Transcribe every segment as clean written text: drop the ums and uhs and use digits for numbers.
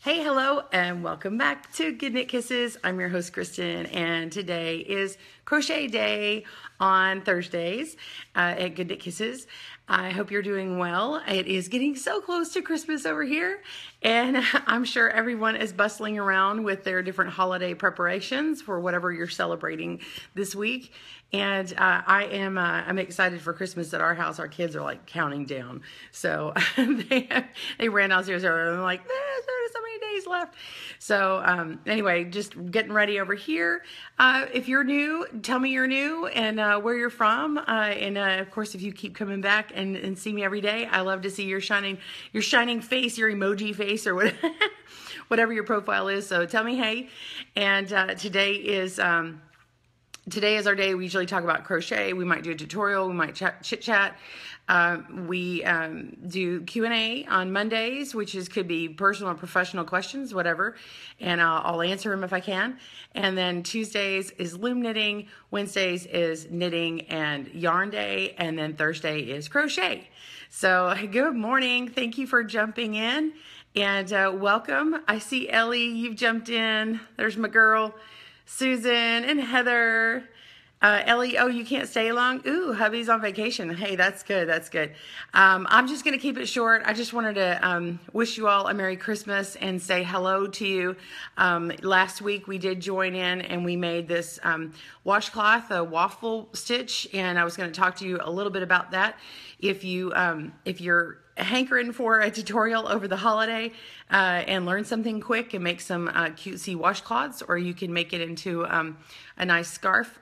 Hey, hello, and welcome back to Good Knit Kisses. I'm your host, Kristen, and today is Crochet Day on Thursdays at Good Knit Kisses. I hope you're doing well. It is getting so close to Christmas over here, and I'm sure everyone is bustling around with their different holiday preparations for whatever you're celebrating this week. And I'm excited for Christmas at our house. Our kids are like counting down. So they ran downstairs earlier and they're like, there's so many days left. So anyway, just getting ready over here. If you're new, tell me you're new and where you're from. And of course, if you keep coming back and see me every day, I love to see your shining face, your emoji face, or whatever, whatever your profile is. So tell me hey. And today is our day. We usually talk about crochet. We might do a tutorial. We might chit chat. We do Q&A on Mondays, which could be personal or professional questions, whatever. And I'll answer them if I can. And then Tuesdays is loom knitting. Wednesdays is knitting and yarn day. And then Thursday is crochet. So good morning. Thank you for jumping in and welcome. I see Ellie, you've jumped in. There's my girl. Susan and Heather. Ellie, oh, you can't stay long? Ooh, hubby's on vacation. Hey, that's good. That's good. I'm just going to keep it short. I just wanted to wish you all a Merry Christmas and say hello to you. Last week we did join in and we made this washcloth, a waffle stitch, and I was going to talk to you a little bit about that. If you're hankering for a tutorial over the holiday and learn something quick and make some cutesy washcloths, or you can make it into a nice scarf.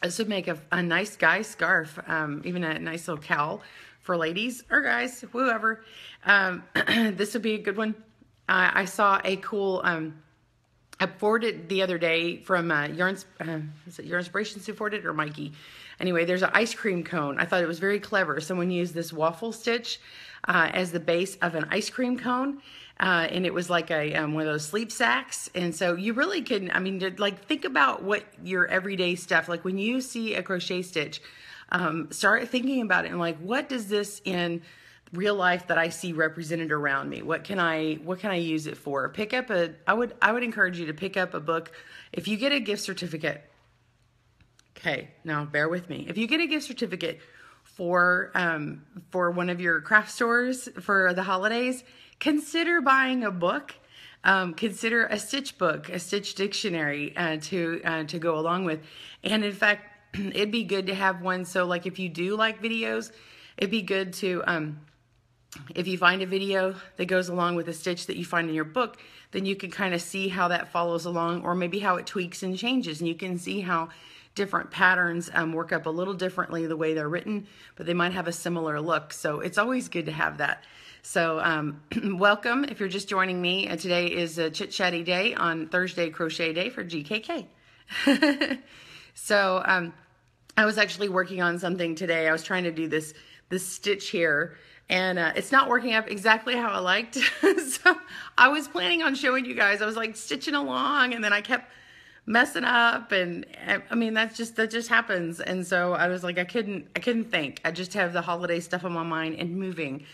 This would make a nice guy scarf, even a nice little cowl for ladies or guys, whoever. This would be a good one. I saw a cool, I forwarded the other day from is it Yarn Inspirations who forwarded it, or Mikey? Anyway, there's an ice cream cone. I thought it was very clever. Someone used this waffle stitch as the base of an ice cream cone. And it was like a one of those sleep sacks. And so you really can, I mean, like think about what your everyday stuff, like when you see a crochet stitch, start thinking about it and like, what does this in real life that I see represented around me? What can I use it for? I would encourage you to pick up a book. If you get a gift certificate, okay, now bear with me. If you get a gift certificate for one of your craft stores for the holidays, consider buying a book. Consider a stitch book, a stitch dictionary to go along with. And in fact, it'd be good to have one. So like if you do like videos, it'd be good to, if you find a video that goes along with a stitch that you find in your book, then you can kind of see how that follows along, or maybe how it tweaks and changes. And you can see how different patterns work up a little differently the way they're written, but they might have a similar look. So it's always good to have that. So welcome if you're just joining me. Today is a chit chatty day on Thursday, crochet day for GKK. So I was actually working on something today. I was trying to do this stitch here, and it's not working up exactly how I liked. So I was planning on showing you guys. I was like stitching along, and then I kept messing up, and I mean that just happens. And so I was like, I couldn't think. I just have the holiday stuff on my mind and moving.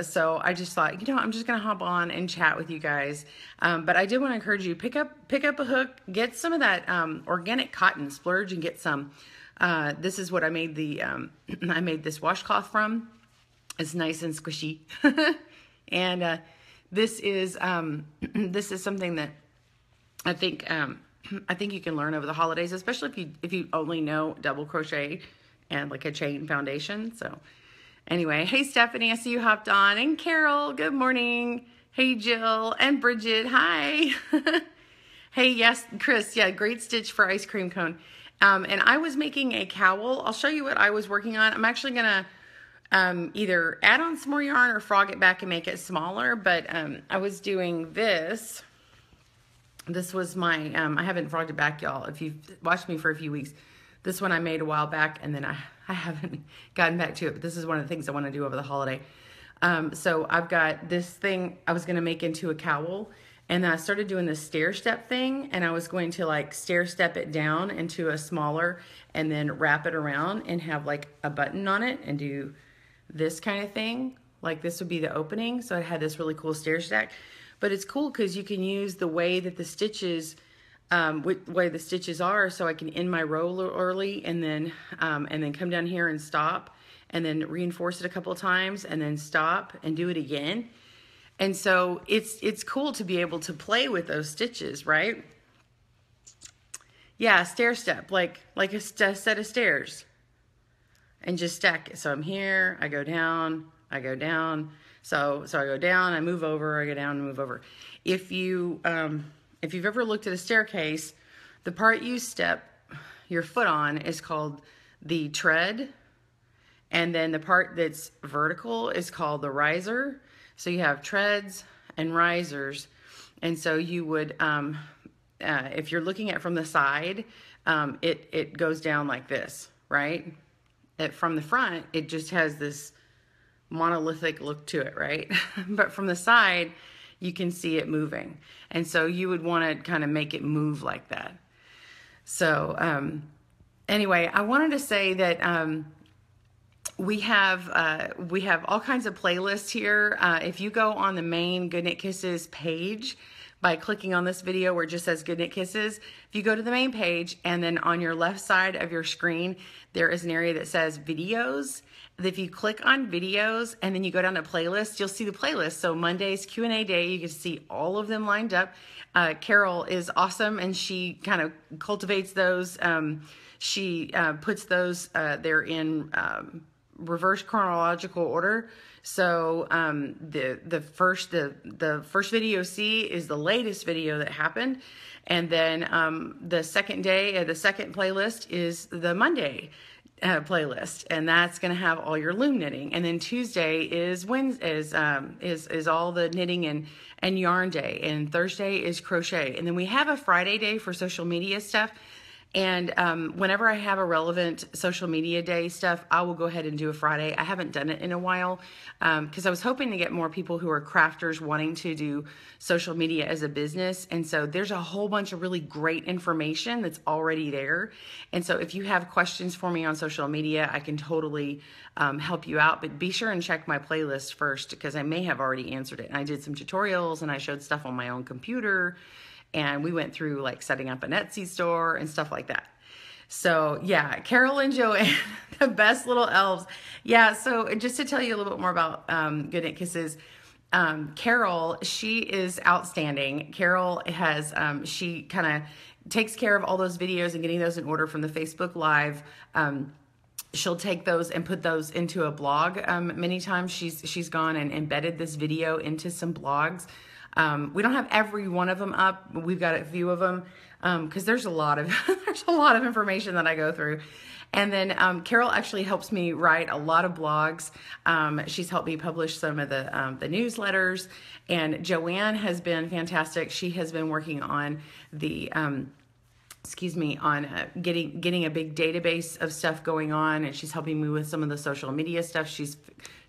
So I just thought, I'm just gonna hop on and chat with you guys. But I did want to encourage you, pick up a hook, get some of that organic cotton, splurge and get some. This is what I made I made this washcloth from. It's nice and squishy, and this is something that I think you can learn over the holidays, especially if you only know double crochet and like a chain foundation. So anyway, hey Stephanie, I see you hopped on, and Carol, good morning. Hey Jill and Bridget, hi. Hey, yes, Chris, yeah, great stitch for ice cream cone. And I was making a cowl. I'll show you what I was working on. I'm actually gonna either add on some more yarn or frog it back and make it smaller, but I was doing this. This was my, I haven't frogged it back, y'all. If you've watched me for a few weeks, this one I made a while back, and then I haven't gotten back to it, but this is one of the things I want to do over the holiday. So I've got this thing I was going to make into a cowl, and then I started doing this stair step thing, and I was going to like stair step it down into a smaller, and then wrap it around and have like a button on it and do this kind of thing. Like this would be the opening. So I had this really cool stair stack. but it's cool because you can use the way that the stitches, way the stitches are, so I can end my row early and then come down here and stop and then reinforce it a couple of times and then stop and do it again. And so it's cool to be able to play with those stitches, right? Yeah, stair step, like a set of stairs, and just stack it. So I'm here, I go down, I go down. So I go down, I move over, I go down and move over. If you've ever looked at a staircase, the part you step your foot on is called the tread, and then the part that's vertical is called the riser. So you have treads and risers, and so you would, if you're looking at it from the side, it goes down like this, right? From the front, it just has this monolithic look to it, right? But from the side, you can see it moving. And so you would want to kind of make it move like that. So anyway, I wanted to say that we have all kinds of playlists here. If you go on the main Good Knit Kisses page, by clicking on this video where it just says Good Knit Kisses, if you go to the main page and then on your left side of your screen, there is an area that says videos. If you click on videos and then you go down to playlists, you'll see the playlist. So Monday's Q&A day, you can see all of them lined up. Carol is awesome and she kind of cultivates those. She puts those, they're in reverse chronological order. So the first video C is the latest video that happened, and then the second day, the second playlist is the Monday playlist, and that's going to have all your loom knitting. And then Tuesday is is all the knitting and yarn day, and Thursday is crochet, and then we have a Friday day for social media stuff. And whenever I have a relevant social media day stuff, I will go ahead and do a Friday. I haven't done it in a while because I was hoping to get more people who are crafters wanting to do social media as a business. And so there's a whole bunch of really great information that's already there. And so if you have questions for me on social media, I can totally help you out. But be sure and check my playlist first because I may have already answered it. And I did some tutorials and I showed stuff on my own computer. And we went through like setting up an Etsy store and stuff like that. So yeah, Carol and Joanne, the best little elves. Yeah, so just to tell you a little bit more about Good Knit Kisses, Carol, she is outstanding. Carol has, she kind of takes care of all those videos and getting those in order from the Facebook Live. She'll take those and put those into a blog. Many times she's gone and embedded this video into some blogs. We don't have every one of them up. We've got a few of them because there's a lot of information that I go through. And then Carol actually helps me write a lot of blogs. She's helped me publish some of the newsletters. And Joanne has been fantastic. She has been working on the getting a big database of stuff going on, and she's helping me with some of the social media stuff. She's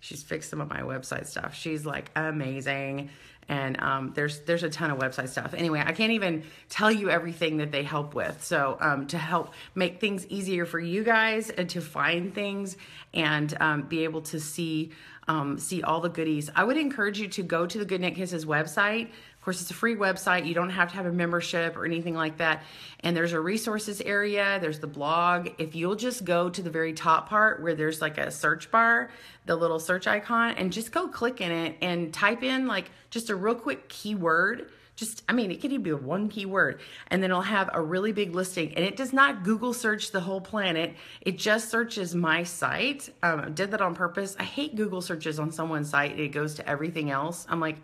fixed some of my website stuff. She's like amazing. And there's a ton of website stuff. Anyway, I can't even tell you everything that they help with. So to help make things easier for you guys and to find things and be able to see all the goodies, I would encourage you to go to the Good Knit Kisses website. Of course, it's a free website. You don't have to have a membership or anything like that. And there's a resources area. There's the blog. If you'll just go to the very top part where there's like a search bar, the little search icon, and just go click in it and type in like just a real quick keyword. It could even be one keyword, and then it'll have a really big listing, and it does not Google search the whole planet. It just searches my site. I did that on purpose. I hate Google searches on someone's site. It goes to everything else. I'm like,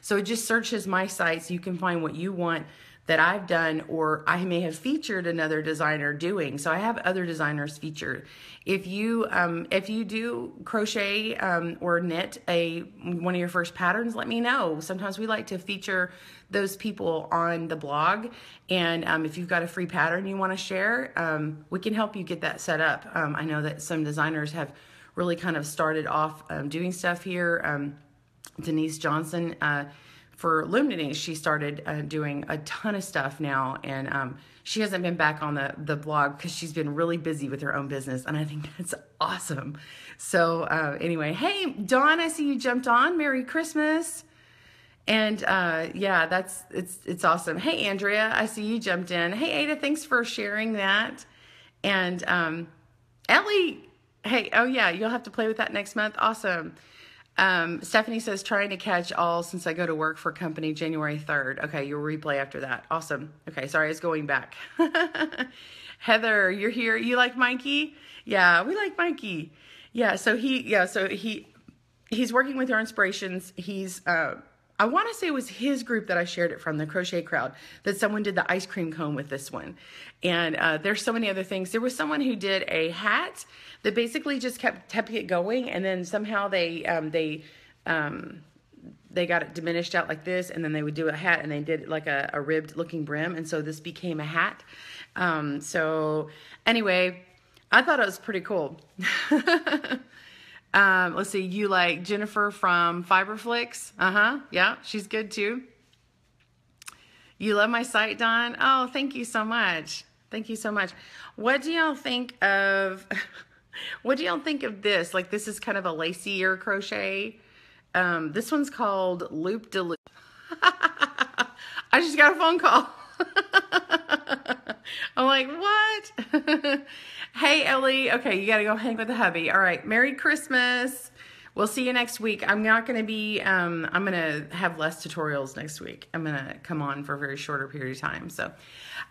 So it just searches my site so you can find what you want that I've done, or I may have featured another designer doing. So I have other designers featured. If you do crochet or knit one of your first patterns, let me know. Sometimes we like to feature those people on the blog. And if you've got a free pattern you want to share, we can help you get that set up. I know that some designers have really kind of started off doing stuff here. Denise Johnson, for loom knitting, she started doing a ton of stuff now, and she hasn't been back on the blog because she's been really busy with her own business, and I think that's awesome. So anyway, hey, Dawn, I see you jumped on. Merry Christmas. And yeah, it's awesome. Hey, Andrea, I see you jumped in. Hey, Ada, thanks for sharing that. And Ellie, hey, oh yeah, you'll have to play with that next month. Awesome. Stephanie says, trying to catch all since I go to work for company January 3rd. Okay, you'll replay after that. Awesome. Okay, sorry, I was going back. Heather, you're here. You like Mikey? Yeah, we like Mikey. Yeah, so he's working with our inspirations. He's I want to say it was his group that I shared it from, the Crochet Crowd, that someone did the ice cream cone with this one. And there's so many other things. There was someone who did a hat that basically just kept it going, and then somehow they got it diminished out like this, and then they would do a hat, and they did like a ribbed looking brim, and so this became a hat. So anyway, I thought it was pretty cool. Let's see, you like Jennifer from Fiberflix? Yeah, she's good too. You love my site, Dawn? Oh, thank you so much. Thank you so much. What do y'all think of, what do y'all think of this? Like, this is kind of a lacier crochet. This one's called Loop de Loop. I just got a phone call. I'm like, what? Hey, Ellie. Okay, you got to go hang with the hubby. All right. Merry Christmas. We'll see you next week. I'm not going to be, I'm going to have less tutorials next week. I'm going to come on for a very shorter period of time. So,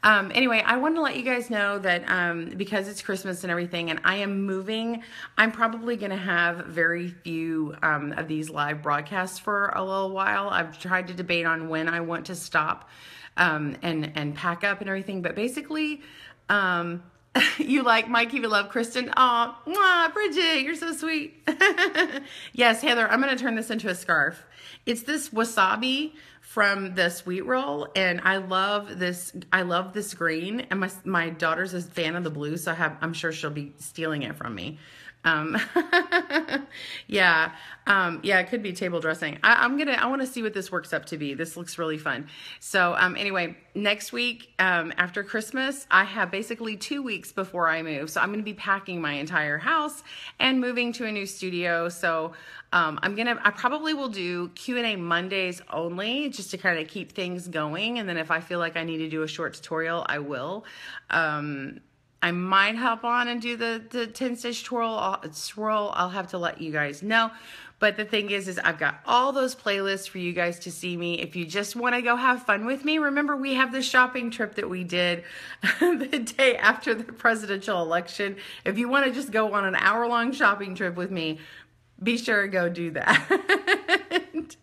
anyway, I wanted to let you guys know that, because it's Christmas and everything, and I am moving, I'm probably going to have very few, of these live broadcasts for a little while. I've tried to debate on when I want to stop, and pack up and everything. But basically, you like Mikey, we love Kristen. Oh, mwah, Bridget, you're so sweet. Yes, Heather, I'm going to turn this into a scarf. It's this wasabi from the sweet roll, and I love this green, and my daughter's a fan of the blue, so I'm sure she'll be stealing it from me. Yeah, it could be table dressing. I want to see what this works up to be. This looks really fun. So, anyway, next week, after Christmas, I have basically 2 weeks before I move. So I'm going to be packing my entire house and moving to a new studio. So, I probably will do Q&A Mondays only, just to kind of keep things going. And then if I feel like I need to do a short tutorial, I will. I might hop on and do the 10-stitch swirl. I'll have to let you guys know. But the thing is I've got all those playlists for you guys to see me. If you just want to go have fun with me, remember we have the shopping trip that we did the day after the presidential election. If you want to just go on an hour-long shopping trip with me, be sure to go do that.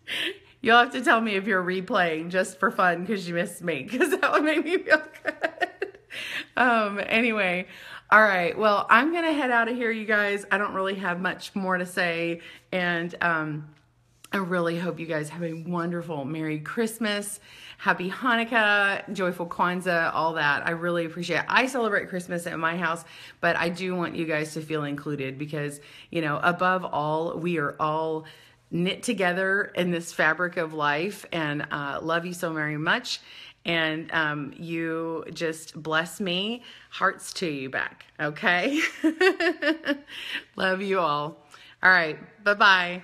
You'll have to tell me if you're replaying just for fun because you missed me, because that would make me feel good. Anyway, all right. Well, I'm going to head out of here, you guys. I don't really have much more to say. And, I really hope you guys have a wonderful Merry Christmas, Happy Hanukkah, Joyful Kwanzaa, all that. I really appreciate it. I celebrate Christmas at my house, but I do want you guys to feel included because, you know, above all, we are all knit together in this fabric of life, and love you so very much. And you just bless me. Hearts to you back, okay? Love you all. All right, bye-bye.